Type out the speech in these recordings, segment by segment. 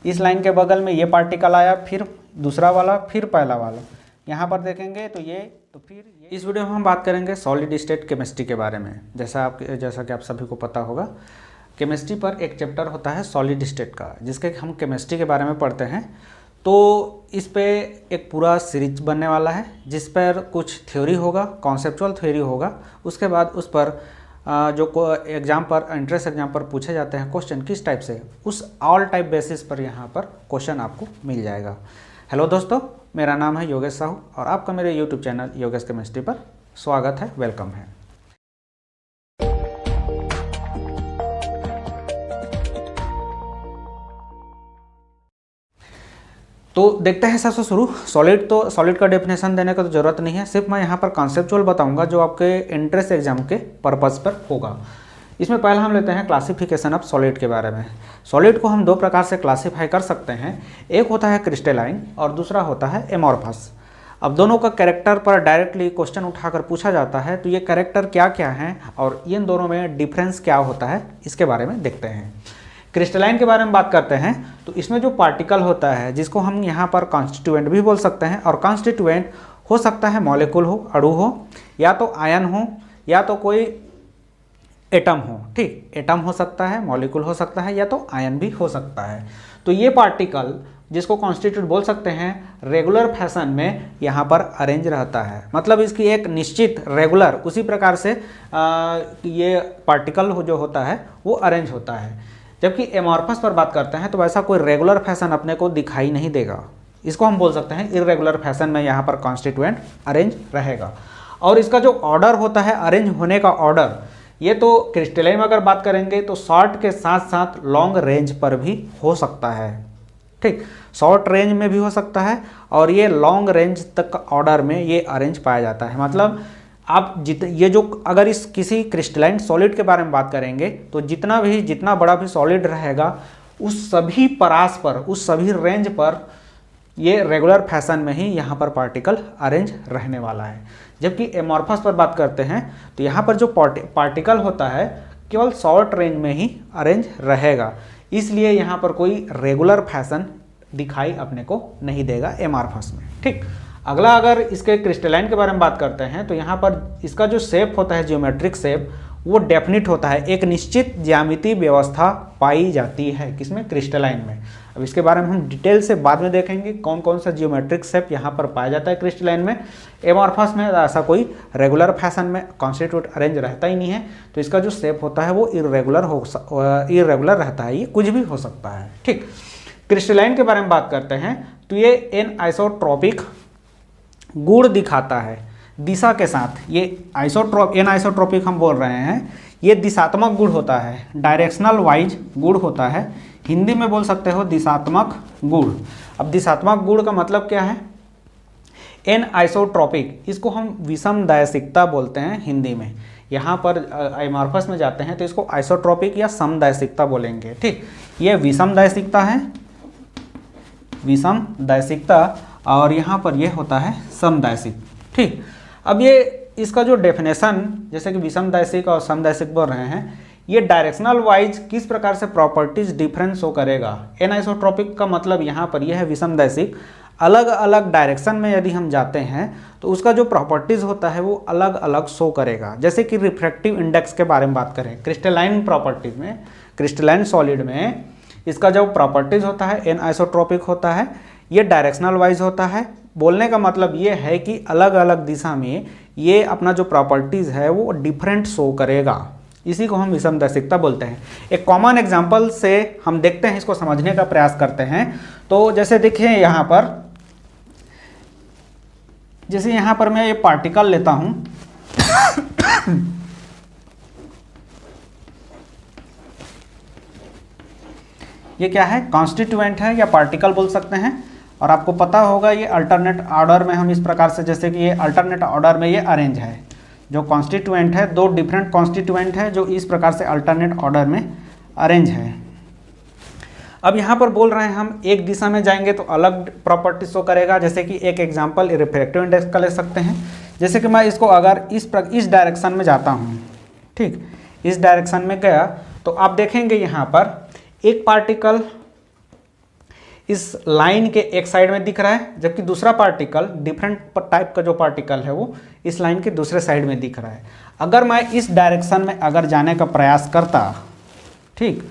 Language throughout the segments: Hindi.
इस लाइन के बगल में ये पार्टिकल आया, फिर दूसरा वाला, फिर पहला वाला। यहाँ पर देखेंगे तो फिर इस वीडियो में हम बात करेंगे सॉलिड स्टेट केमिस्ट्री के बारे में। जैसा कि आप सभी को पता होगा, केमिस्ट्री पर एक चैप्टर होता है सॉलिड स्टेट का, जिसके हम केमिस्ट्री के बारे में पढ़ते हैं। तो इस पे एक पूरा सीरीज बनने वाला है, जिस पर कुछ थ्योरी होगा, कॉन्सेप्चुअल थ्योरी होगा। उसके बाद उस पर जो एग्जाम पर, एंट्रेंस एग्जाम पर पूछे जाते हैं क्वेश्चन किस टाइप से, उस ऑल टाइप बेसिस पर यहाँ पर क्वेश्चन आपको मिल जाएगा। हेलो दोस्तों, मेरा नाम है योगेश साहू और आपका मेरे यूट्यूब चैनल योगेश केमिस्ट्री पर स्वागत है, वेलकम है। तो देखते हैं सबसे शुरू। सॉलिड का डेफिनेशन देने का तो ज़रूरत नहीं है, सिर्फ मैं यहाँ पर कॉन्सेप्चुअल बताऊंगा जो आपके एंट्रेंस एग्जाम के पर्पज़ पर होगा। इसमें पहले हम लेते हैं क्लासिफिकेशन ऑफ सॉलिड के बारे में। सॉलिड को हम दो प्रकार से क्लासीफाई कर सकते हैं, एक होता है क्रिस्टलाइन और दूसरा होता है एमॉर्फस। अब दोनों का कैरेक्टर पर डायरेक्टली क्वेश्चन उठाकर पूछा जाता है, तो ये कैरेक्टर क्या क्या हैं और इन दोनों में डिफरेंस क्या होता है, इसके बारे में देखते हैं। क्रिस्टलाइन के बारे में बात करते हैं तो इसमें जो पार्टिकल होता है, जिसको हम यहाँ पर कॉन्स्टिट्यूएंट भी बोल सकते हैं, और कॉन्स्टिट्यूएंट हो सकता है मॉलिक्यूल हो, अणु हो, या तो आयन हो, या तो कोई एटम हो। ठीक, एटम हो सकता है, मॉलिक्यूल हो सकता है, या तो आयन भी हो सकता है। तो ये पार्टिकल जिसको कॉन्स्टिट्यूट बोल सकते हैं, रेगुलर फैशन में यहाँ पर अरेंज रहता है। मतलब इसकी एक निश्चित रेगुलर उसी प्रकार से ये पार्टिकल जो होता है वो अरेंज होता है। जबकि एमॉर्फस पर बात करते हैं तो वैसा कोई रेगुलर फैशन अपने को दिखाई नहीं देगा। इसको हम बोल सकते हैं इर्रेगुलर फैशन में यहाँ पर कॉन्स्टिट्यूएंट अरेंज रहेगा। और इसका जो ऑर्डर होता है, अरेंज होने का ऑर्डर, ये तो क्रिस्टलाइन में अगर बात करेंगे तो शॉर्ट के साथ साथ लॉन्ग रेंज पर भी हो सकता है। ठीक, शॉर्ट रेंज में भी हो सकता है और ये लॉन्ग रेंज तक ऑर्डर में ये अरेंज पाया जाता है। मतलब आप ये जो अगर इस किसी क्रिस्टलाइन सॉलिड के बारे में बात करेंगे तो जितना बड़ा भी सॉलिड रहेगा, उस सभी परास पर, उस सभी रेंज पर ये रेगुलर फैशन में ही यहाँ पर पार्टिकल अरेंज रहने वाला है। जबकि एमॉर्फस पर बात करते हैं तो यहाँ पर जो पार्टिकल होता है केवल शॉर्ट रेंज में ही अरेंज रहेगा, इसलिए यहाँ पर कोई रेगुलर फैशन दिखाई अपने को नहीं देगा एमॉर्फस में। ठीक, अगला अगर इसके क्रिस्टलाइन के बारे में बात करते हैं तो यहाँ पर इसका जो शेप होता है, जियोमेट्रिक शेप, वो डेफिनिट होता है। एक निश्चित ज्यामितीय व्यवस्था पाई जाती है किसमें, क्रिस्टलाइन में। अब इसके बारे में हम डिटेल से बाद में देखेंगे कौन कौन सा जियोमेट्रिक शेप यहाँ पर पाया जाता है क्रिस्टलाइन में। एमॉर्फस में ऐसा कोई रेगुलर फैशन में कॉन्स्टिट्यूट अरेंज रहता ही नहीं है, तो इसका जो शेप होता है वो इर्रेगुलर रहता है, ये कुछ भी हो सकता है। ठीक, क्रिस्टलाइन के बारे में बात करते हैं तो ये एन आइसोट्रोपिक गुण दिखाता है दिशा के साथ। ये एन आइसोट्रोपिक हम बोल रहे हैं, ये दिशात्मक गुण होता है, डायरेक्शनल वाइज गुण होता है। हिंदी में बोल सकते हो दिशात्मक गुण। अब दिशात्मक गुण का मतलब क्या है, एन आइसोट्रोपिक, इसको हम विषमदैशिकता बोलते हैं हिंदी में। यहाँ पर एमॉर्फस में जाते हैं तो इसको आइसोट्रोपिक या समदैशिकता बोलेंगे। ठीक, ये विषमदैशिकता है, विषमदैशिकता, और यहाँ पर यह होता है समदैशिक। ठीक, अब ये इसका जो डेफिनेशन, जैसे कि विषमदैशिक और समदैशिक बोल रहे हैं, ये डायरेक्शनल वाइज किस प्रकार से प्रॉपर्टीज डिफरेंस शो करेगा। एनाइसोट्रोपिक का मतलब यहाँ पर यह है विषमदैशिक, अलग अलग डायरेक्शन में यदि हम जाते हैं तो उसका जो प्रॉपर्टीज होता है वो अलग अलग शो करेगा। जैसे कि रिफ्रैक्टिव इंडेक्स के बारे में बात करें, क्रिस्टलाइन प्रॉपर्टीज में, क्रिस्टलाइन सॉलिड में इसका जो प्रॉपर्टीज होता है एनाइसोट्रोपिक होता है, ये डायरेक्शनल वाइज होता है। बोलने का मतलब ये है कि अलग अलग दिशा में ये अपना जो प्रॉपर्टीज़ है वो डिफरेंट शो करेगा, इसी को हम विषमदैशिकता बोलते हैं। एक कॉमन एग्जांपल से हम देखते हैं, इसको समझने का प्रयास करते हैं। तो जैसे देखिए यहाँ पर, जैसे यहाँ पर मैं ये पार्टिकल लेता हूँ ये क्या है, कॉन्स्टिट्यूएंट है या पार्टिकल बोल सकते हैं। और आपको पता होगा ये अल्टरनेट ऑर्डर में हम इस प्रकार से, जैसे कि ये अल्टरनेट ऑर्डर में ये अरेंज है, जो कॉन्स्टिट्यूएंट है, दो डिफरेंट कॉन्स्टिट्यूएंट है जो इस प्रकार से अल्टरनेट ऑर्डर में अरेंज है। अब यहाँ पर बोल रहे हैं हम एक दिशा में जाएंगे तो अलग प्रॉपर्टी शो करेगा। जैसे कि एक एग्जांपल रिफ्रैक्टिव इंडेक्स का ले सकते हैं। जैसे कि मैं इसको अगर इस डायरेक्शन में जाता हूँ, ठीक, इस डायरेक्शन में गया तो आप देखेंगे यहाँ पर एक पार्टिकल इस लाइन के एक साइड में दिख रहा है, जबकि दूसरा पार्टिकल डिफरेंट टाइप का जो पार्टिकल है वो इस लाइन के दूसरे साइड में दिख रहा है। अगर मैं इस डायरेक्शन में अगर जाने का प्रयास करता, ठीक,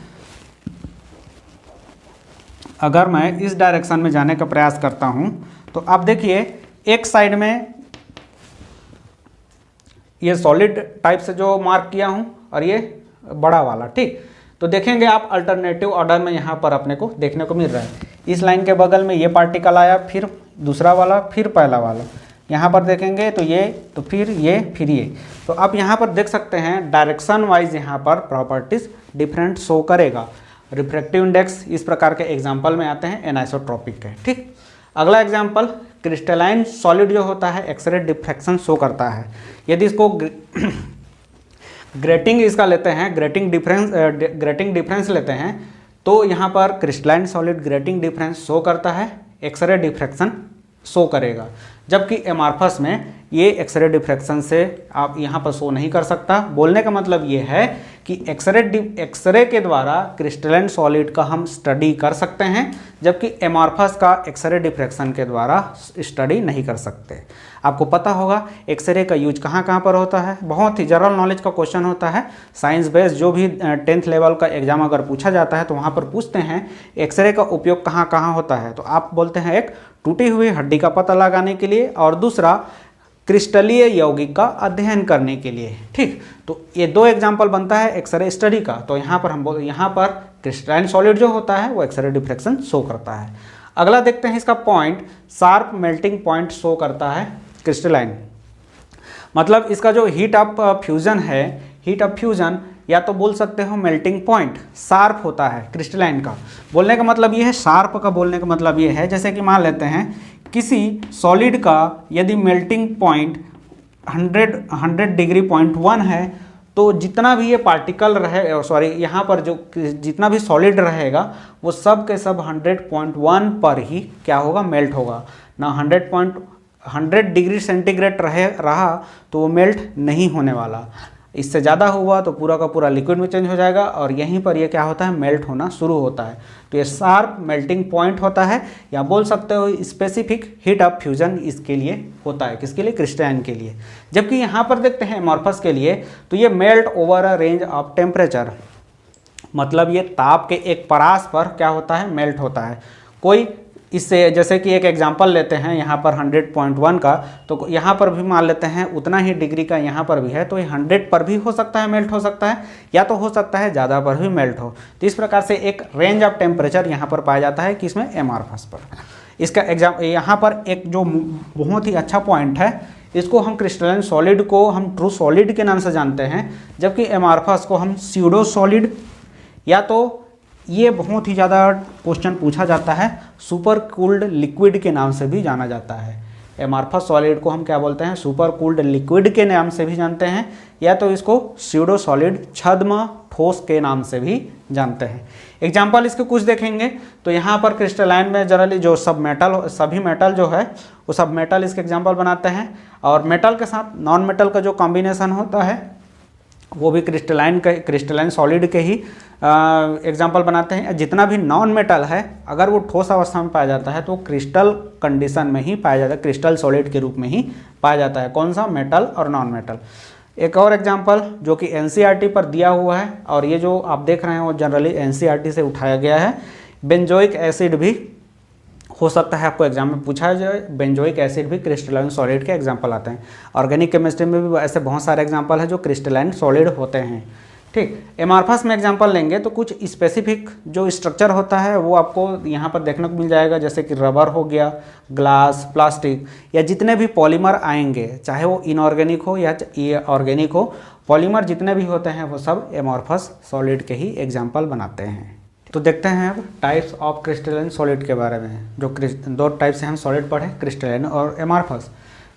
अगर मैं इस डायरेक्शन में जाने का प्रयास करता हूं तो आप देखिए एक साइड में ये सॉलिड टाइप से जो मार्क किया हूं और ये बड़ा वाला, ठीक, तो देखेंगे आप अल्टरनेटिव ऑर्डर में यहाँ पर अपने को देखने को मिल रहा है। इस लाइन के बगल में ये पार्टिकल आया, फिर दूसरा वाला, फिर पहला वाला, यहाँ पर देखेंगे तो ये, तो फिर ये, फिर ये। तो आप यहाँ पर देख सकते हैं डायरेक्शन वाइज यहाँ पर प्रॉपर्टीज डिफरेंट शो करेगा। रिफ्रैक्टिव इंडेक्स इस प्रकार के एग्जाम्पल में आते हैं एनाइसोट्रॉपिक के, ठीक। अगला एग्जाम्पल, क्रिस्टलाइन सॉलिड जो होता है एक्सरे डिफ्रैक्शन शो करता है। यदि इसको ग्रेटिंग इसका लेते हैं, ग्रेटिंग डिफरेंस लेते हैं, तो यहाँ पर crystalline solid grating difference show करता है, एक्सरे डिफ्रैक्शन शो करेगा। जबकि एमॉर्फस में ये एक्सरे डिफ्रैक्शन से आप यहाँ पर शो नहीं कर सकता। बोलने का मतलब ये है कि एक्सरे के द्वारा क्रिस्टलाइन सॉलिड का हम स्टडी कर सकते हैं, जबकि एमॉर्फस का एक्सरे डिफ्रैक्शन के द्वारा स्टडी नहीं कर सकते। आपको पता होगा एक्सरे का यूज कहाँ कहाँ पर होता है, बहुत ही जनरल नॉलेज का क्वेश्चन होता है। साइंस बेस्ड जो भी 10th लेवल का एग्जाम अगर पूछा जाता है तो वहाँ पर पूछते हैं एक्सरे का उपयोग कहाँ कहाँ होता है, तो आप बोलते हैं एक टूटी हुई हड्डी का पता लगाने के लिए और दूसरा क्रिस्टलीय यौगिक का अध्ययन करने के लिए, ठीक। तो ये दो एग्जाम्पल बनता है एक्सरे स्टडी का। तो यहाँ पर हम यहाँ पर क्रिस्टलाइन सॉलिड जो होता है वो एक्सरे डिफ्रैक्शन शो करता है। अगला देखते हैं इसका point, sharp melting point show करता है क्रिस्टलाइन। मतलब इसका जो हीट ऑफ फ्यूजन है, हीट ऑफ फ्यूजन या तो बोल सकते हो मेल्टिंग पॉइंट शार्प होता है क्रिस्टलाइन का। बोलने का मतलब ये है, शार्प का बोलने का मतलब ये है, जैसे कि मान लेते हैं किसी सॉलिड का यदि मेल्टिंग पॉइंट 100 डिग्री 0.1 है, तो जितना भी ये पार्टिकल रहे, सॉरी यहाँ पर जो जितना भी सॉलिड रहेगा वो सब के सब 100.1 पर ही क्या होगा, मेल्ट होगा ना। 100 डिग्री सेंटीग्रेड रहा तो वो मेल्ट नहीं होने वाला। इससे ज़्यादा हुआ तो पूरा का पूरा लिक्विड में चेंज हो जाएगा और यहीं पर ये क्या होता है, मेल्ट होना शुरू होता है। तो ये शार्प मेल्टिंग पॉइंट होता है, या बोल सकते हो स्पेसिफिक हीट ऑफ फ्यूजन इसके लिए होता है। किसके लिए, क्रिस्टलाइन के लिए। जबकि यहाँ पर देखते हैं एमॉर्फस के लिए, तो ये melt over a range of temperature, मतलब ये ताप के एक परास पर क्या होता है, मेल्ट होता है। कोई इससे, जैसे कि एक एग्जांपल लेते हैं यहाँ पर 100.1 का, तो यहाँ पर भी मान लेते हैं उतना ही डिग्री का यहाँ पर भी है, तो ये 100 पर भी हो सकता है, मेल्ट हो सकता है, या तो हो सकता है ज़्यादा पर भी मेल्ट हो। तो इस प्रकार से एक रेंज ऑफ टेम्परेचर यहाँ पर पाया जाता है, किसमें, एमॉर्फस पर। इसका यहाँ पर एक जो बहुत ही अच्छा पॉइंट है, इसको हम क्रिस्टलाइन सॉलिड को हम ट्रू सॉलिड के नाम से जानते हैं, जबकि एमॉर्फस को हम स्यूडो सॉलिड, या तो ये बहुत ही ज़्यादा क्वेश्चन पूछा जाता है, सुपर कूल्ड लिक्विड के नाम से भी जाना जाता है। एमॉर्फस सॉलिड को हम क्या बोलते हैं, सुपर कूल्ड लिक्विड के नाम से भी जानते हैं, या तो इसको स्यूडो सॉलिड, छद्म ठोस के नाम से भी जानते हैं। एग्जाम्पल इसके कुछ देखेंगे तो यहाँ पर क्रिस्टलाइन में जनरली जो सभी मेटल जो है वो सब मेटल इसके एग्जाम्पल बनाते हैं, और मेटल के साथ नॉन मेटल का जो कॉम्बिनेशन होता है वो भी क्रिस्टलाइन सॉलिड के ही एग्जाम्पल बनाते हैं। जितना भी नॉन मेटल है अगर वो ठोस अवस्था में पाया जाता है तो क्रिस्टल कंडीशन में ही पाया जाता है, क्रिस्टल सॉलिड के रूप में ही पाया जाता है। कौन सा, मेटल और नॉन मेटल। एक और एग्जाम्पल जो कि एनसीईआरटी पर दिया हुआ है, और ये जो आप देख रहे हैं वो जनरली एनसीईआरटी से उठाया गया है, बेंजोइक एसिड भी हो सकता है आपको एग्जाम में पूछा जाए। बेंजोइक एसिड भी क्रिस्टलाइन सॉलिड के एग्जांपल आते हैं। ऑर्गेनिक केमिस्ट्री में भी ऐसे बहुत सारे एग्जांपल हैं जो क्रिस्टलाइन सॉलिड होते हैं, ठीक। एमॉर्फस में एग्जांपल लेंगे तो कुछ स्पेसिफिक जो स्ट्रक्चर होता है वो आपको यहाँ पर देखने को मिल जाएगा, जैसे कि रबर हो गया, ग्लास, प्लास्टिक, या जितने भी पॉलीमर आएंगे, चाहे वो इनऑर्गेनिक हो या ऑर्गेनिक हो, पॉलीमर जितने भी होते हैं वो सब एमॉर्फस सॉलिड के ही एग्जाम्पल बनाते हैं। तो देखते हैं अब टाइप्स ऑफ क्रिस्टलाइन सॉलिड के बारे में। जो दो टाइप से हम सॉलिड पढ़े, क्रिस्टलाइन और एमॉर्फस।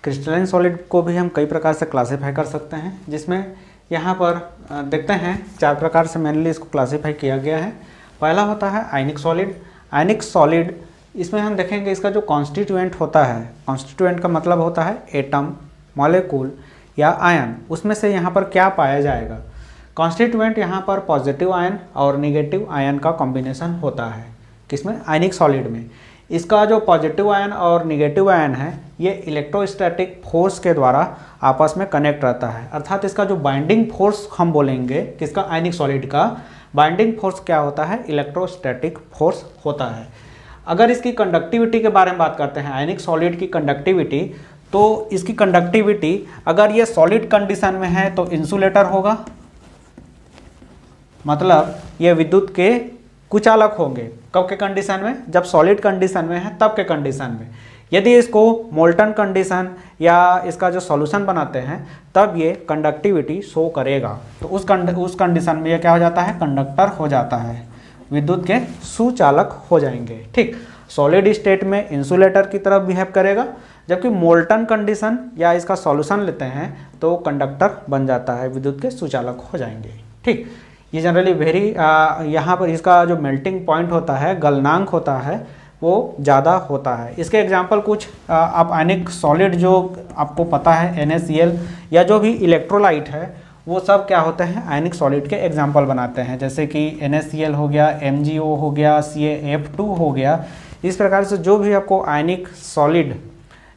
क्रिस्टलाइन सॉलिड को भी हम कई प्रकार से क्लासीफाई कर सकते हैं, जिसमें यहाँ पर देखते हैं 4 प्रकार से मेनली इसको क्लासीफाई किया गया है। पहला होता है आयनिक सॉलिड। आयनिक सॉलिड, इसमें हम देखेंगे इसका जो कॉन्स्टिट्यूएंट होता है, कॉन्स्टिट्यूएंट का मतलब होता है एटम, मॉलिक्यूल या आयन, उसमें से यहाँ पर क्या पाया जाएगा। कॉन्स्टिट्यूएंट यहाँ पर पॉजिटिव आयन और निगेटिव आयन का कॉम्बिनेशन होता है। किसमें, आयनिक सॉलिड में। इसका जो पॉजिटिव आयन और निगेटिव आयन है ये इलेक्ट्रोस्टैटिक फोर्स के द्वारा आपस में कनेक्ट रहता है, अर्थात इसका जो बाइंडिंग फोर्स हम बोलेंगे किसका, आयनिक सॉलिड का बाइंडिंग फोर्स क्या होता है, इलेक्ट्रोस्टैटिक फोर्स होता है। अगर इसकी कंडक्टिविटी के बारे में बात करते हैं, आयनिक सॉलिड की कंडक्टिविटी, तो इसकी कंडक्टिविटी अगर ये सॉलिड कंडीशन में है तो इंसुलेटर होगा, मतलब ये विद्युत के कुचालक होंगे। कब के कंडीशन में, जब सॉलिड कंडीशन में है तब के कंडीशन में। यदि इसको मोल्टन कंडीशन या इसका जो सॉल्यूशन बनाते हैं तब ये कंडक्टिविटी शो करेगा, तो उस कंडीशन में ये क्या हो जाता है, कंडक्टर हो जाता है, विद्युत के सुचालक हो जाएंगे। ठीक, सॉलिड स्टेट में इंसुलेटर की तरफ बिहेव करेगा, जबकि मोल्टन कंडीशन या इसका सॉल्यूशन लेते हैं तो कंडक्टर बन जाता है, विद्युत के सुचालक हो जाएंगे। ठीक, ये जनरली वेरी यहाँ पर इसका जो मेल्टिंग पॉइंट होता है, गलनांक होता है, वो ज़्यादा होता है। इसके एग्जांपल कुछ आप आयनिक सॉलिड जो आपको पता है NaCl या जो भी इलेक्ट्रोलाइट है वो सब क्या होते हैं, आयनिक सॉलिड के एग्जांपल बनाते हैं, जैसे कि NaCl हो गया, MgO हो गया, CaF2 हो गया। इस प्रकार से जो भी आपको आयनिक सॉलिड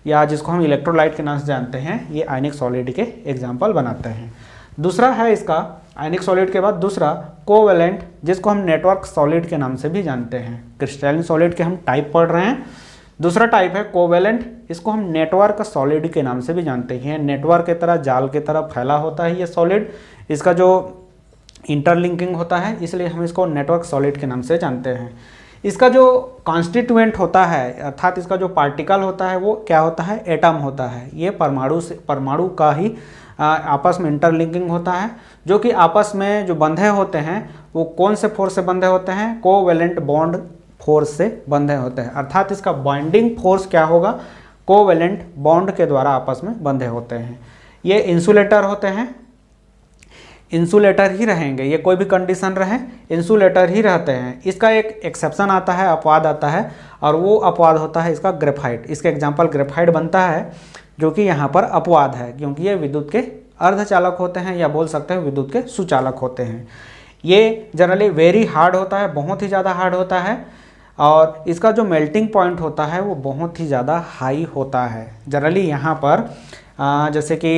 या जिसको हम इलेक्ट्रोलाइट के नाम से जानते हैं ये आयनिक सॉलिड के एग्जाम्पल बनाते हैं। दूसरा है इसका आयनिक सॉलिड के बाद दूसरा कोवेलेंट, जिसको हम नेटवर्क सॉलिड के नाम से भी जानते हैं। क्रिस्टलाइन सॉलिड के हम टाइप पढ़ रहे हैं, दूसरा टाइप है कोवेलेंट, इसको हम नेटवर्क सॉलिड के नाम से भी जानते हैं। नेटवर्क की तरह, जाल की तरह फैला होता है ये सॉलिड, इसका जो इंटरलिंकिंग होता है इसलिए हम इसको नेटवर्क सॉलिड के नाम से जानते हैं। इसका जो कॉन्स्टिट्यूएंट होता है अर्थात इसका जो पार्टिकल होता है वो क्या होता है, एटम होता है। ये परमाणु का ही आपस में इंटरलिंकिंग होता है, जो कि आपस में जो बंधे होते हैं वो कौन से फोर्स से बंधे होते हैं, कोवेलेंट बॉन्ड फोर्स से बंधे होते हैं। अर्थात इसका बाइंडिंग फोर्स क्या होगा, कोवेलेंट बॉन्ड के द्वारा आपस में बंधे होते हैं। ये इंसुलेटर होते हैं, इंसुलेटर ही रहेंगे, ये कोई भी कंडीशन रहे इंसुलेटर ही रहते हैं। इसका एक एक्सेप्शन आता है, अपवाद आता है, और वो अपवाद होता है इसका ग्रेफाइट। इसका एग्जाम्पल ग्रेफाइट बनता है, जो कि यहाँ पर अपवाद है क्योंकि ये विद्युत के अर्धचालक होते हैं या बोल सकते हैं विद्युत के सुचालक होते हैं। ये जनरली वेरी हार्ड होता है, बहुत ही ज़्यादा हार्ड होता है, और इसका जो मेल्टिंग पॉइंट होता है वो बहुत ही ज़्यादा हाई होता है। जनरली यहाँ पर जैसे कि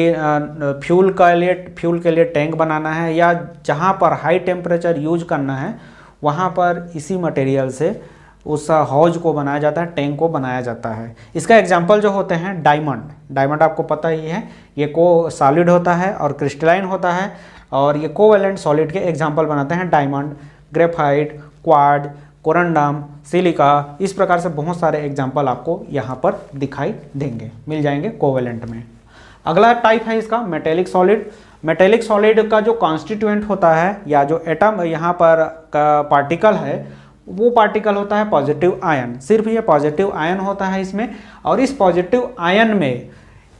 फ्यूल के लिए टैंक बनाना है या जहाँ पर हाई टेम्परेचर यूज करना है वहाँ पर इसी मटेरियल से उस हौज को बनाया जाता है, टैंक को बनाया जाता है। इसका एग्जांपल जो होते हैं डायमंड आपको पता ही है, ये को सॉलिड होता है और क्रिस्टलाइन होता है, और ये कोवेलेंट सॉलिड के एग्जांपल बनाते हैं diamond, graphite, quartz, corundum, silica. इस प्रकार से बहुत सारे एग्जाम्पल आपको यहाँ पर दिखाई देंगे, मिल जाएंगे कोवेलेंट में। अगला टाइप है इसका मेटेलिक सॉलिड। मेटेलिक सॉलिड का जो कॉन्स्टिट्यूएंट होता है या जो एटम यहाँ पर का पार्टिकल है वो पार्टिकल होता है पॉजिटिव आयन। सिर्फ ये पॉजिटिव आयन होता है इसमें, और इस पॉजिटिव आयन में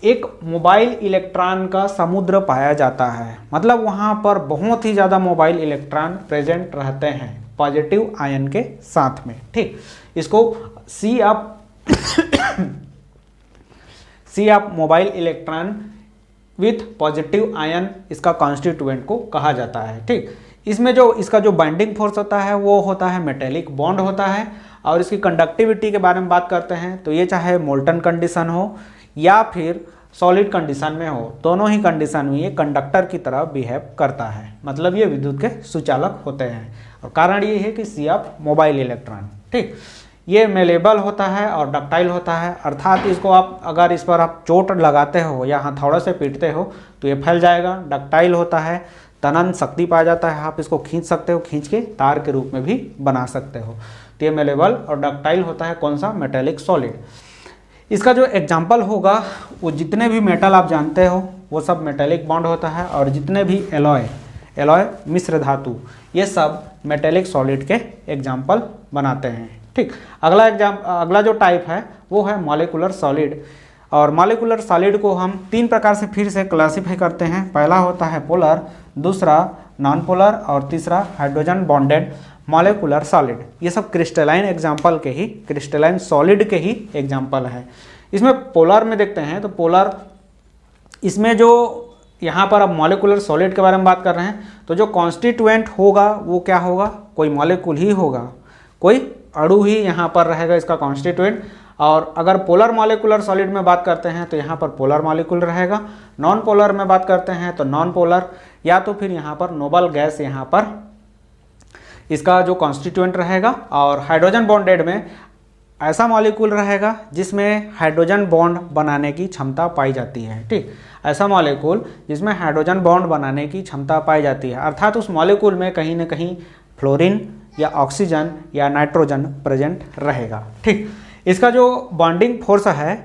एक मोबाइल इलेक्ट्रॉन का समुद्र पाया जाता है, मतलब वहाँ पर बहुत ही ज़्यादा मोबाइल इलेक्ट्रॉन प्रेजेंट रहते हैं पॉजिटिव आयन के साथ में। ठीक, इसको sea of mobile electron with positive ion इसका कॉन्स्टिट्यूएंट को कहा जाता है। ठीक, इसमें जो इसका जो बाइंडिंग फोर्स होता है वो होता है मेटेलिक बॉन्ड होता है, और इसकी कंडक्टिविटी के बारे में बात करते हैं तो ये चाहे मोल्टन कंडीशन हो या फिर सॉलिड कंडीशन में हो, दोनों ही कंडीशन में ये कंडक्टर की तरह बिहेव करता है, मतलब ये विद्युत के सुचालक होते हैं। और कारण ये है कि सी ऑफ मोबाइल इलेक्ट्रॉन। ठीक, ये मेलेबल होता है और डक्टाइल होता है, अर्थात इसको आप अगर इस पर आप चोट लगाते हो या हथौड़े से पीटते हो तो ये फैल जाएगा। डक्टाइल होता है, तनन शक्ति पाया जाता है, आप इसको खींच सकते हो, खींच के तार के रूप में भी बना सकते हो। तो ये मेलेबल और डक्टाइल होता है कौन सा, मेटेलिक सॉलिड। इसका जो एग्जाम्पल होगा वो जितने भी मेटल आप जानते हो वो सब मेटेलिक बॉन्ड होता है, और जितने भी एलॉय मिश्र धातु ये सब मेटेलिक सॉलिड के एग्जाम्पल बनाते हैं। ठीक, अगला जो टाइप है वो है मॉलिक्यूलर सॉलिड। और मॉलिक्यूलर सॉलिड को हम तीन प्रकार से फिर से क्लासीफाई करते हैं। पहला होता है पोलर, दूसरा नॉन पोलर, और तीसरा हाइड्रोजन बॉन्डेड मॉलिक्यूलर सॉलिड। ये सब क्रिस्टलाइन एग्जाम्पल के ही, क्रिस्टलाइन सॉलिड के ही एग्जाम्पल है। इसमें पोलर में देखते हैं तो पोलर, इसमें जो यहाँ पर अब मॉलिक्यूलर सॉलिड के बारे में बात कर रहे हैं तो जो कॉन्स्टिट्यूएंट होगा वो क्या होगा, कोई मॉलिक्यूल ही होगा, कोई अणु ही यहाँ पर रहेगा इसका कॉन्स्टिट्यूएंट। और अगर पोलर मॉलिक्यूलर सॉलिड में बात करते हैं तो यहाँ पर पोलर मॉलिक्यूल रहेगा, नॉन पोलर में बात करते हैं तो नॉन पोलर, या तो फिर यहाँ पर नोबल गैस यहाँ पर इसका जो कॉन्स्टिट्यूएंट रहेगा। और हाइड्रोजन बॉन्डेड में ऐसा मॉलिक्यूल रहेगा जिसमें हाइड्रोजन बॉन्ड बनाने की क्षमता पाई जाती है। ठीक, ऐसा मॉलिक्यूल जिसमें हाइड्रोजन बॉन्ड बनाने की क्षमता पाई जाती है, अर्थात उस मॉलिक्यूल में कहीं ना कहीं फ्लोरीन या ऑक्सीजन या नाइट्रोजन प्रेजेंट रहेगा। ठीक, इसका जो बॉन्डिंग फोर्स है,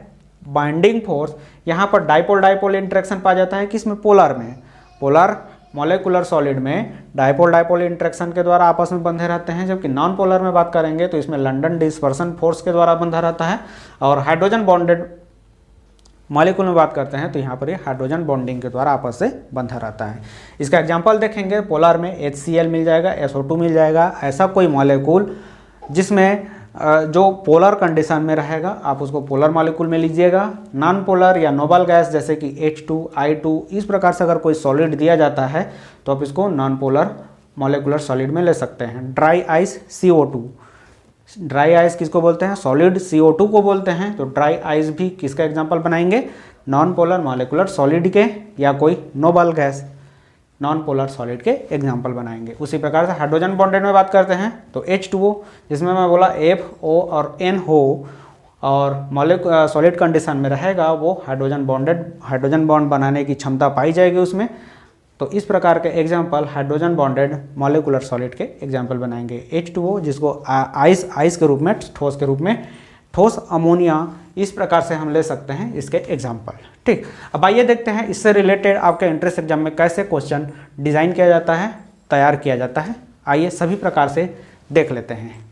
बाइंडिंग फोर्स यहाँ पर डाइपोल डाइपोल इंटरेक्शन पाया जाता है किसमें, पोलर में। पोलर मॉलिक्यूलर सॉलिड में डाइपोल डाइपोल इंटरेक्शन के द्वारा आपस में बंधे रहते हैं, जबकि नॉन पोलर में बात करेंगे तो इसमें लंडन डिस्पर्सन फोर्स के द्वारा बंधा रहता है। और हाइड्रोजन बॉन्डेड मॉलिक्यूल में बात करते हैं तो यहाँ पर ये हाइड्रोजन बॉन्डिंग के द्वारा आपस से बंधा रहता है। इसका एग्जांपल देखेंगे, पोलर में HCl मिल जाएगा, SO2 मिल जाएगा। ऐसा कोई मॉलिक्यूल जिसमें जो पोलर कंडीशन में रहेगा आप उसको पोलर मॉलिक्यूल में लीजिएगा। नॉन पोलर या नोबल गैस जैसे कि H2, I2 इस प्रकार से अगर कोई सॉलिड दिया जाता है तो आप इसको नॉन पोलर मॉलिक्यूलर सॉलिड में ले सकते हैं। Dry ice CO2, dry ice किसको बोलते हैं, सॉलिड CO2 को बोलते हैं। तो ड्राई आइस भी किसका एग्जाम्पल बनाएंगे, नॉन पोलर मॉलिक्यूलर सॉलिड के, या कोई noble gas non polar solid के एग्जाम्पल बनाएंगे। उसी प्रकार से हाइड्रोजन बॉन्डेड में बात करते हैं तो H2O, जिसमें मैं बोला FO और N हो और सॉलिड कंडीशन में रहेगा, वो हाइड्रोजन बॉन्ड बनाने की क्षमता पाई जाएगी उसमें। तो इस प्रकार के example hydrogen bonded molecular solid के एग्जाम्पल बनाएंगे। H2O जिसको आइस के रूप में, ठोस के रूप में, ठोस अमोनिया, इस प्रकार से हम ले सकते हैं इसके एग्जाम्पल। ठीक, अब आइए देखते हैं इससे रिलेटेड आपके एंट्रेंस एग्जाम में कैसे क्वेश्चन डिज़ाइन किया जाता है, तैयार किया जाता है। आइए सभी प्रकार से देख लेते हैं।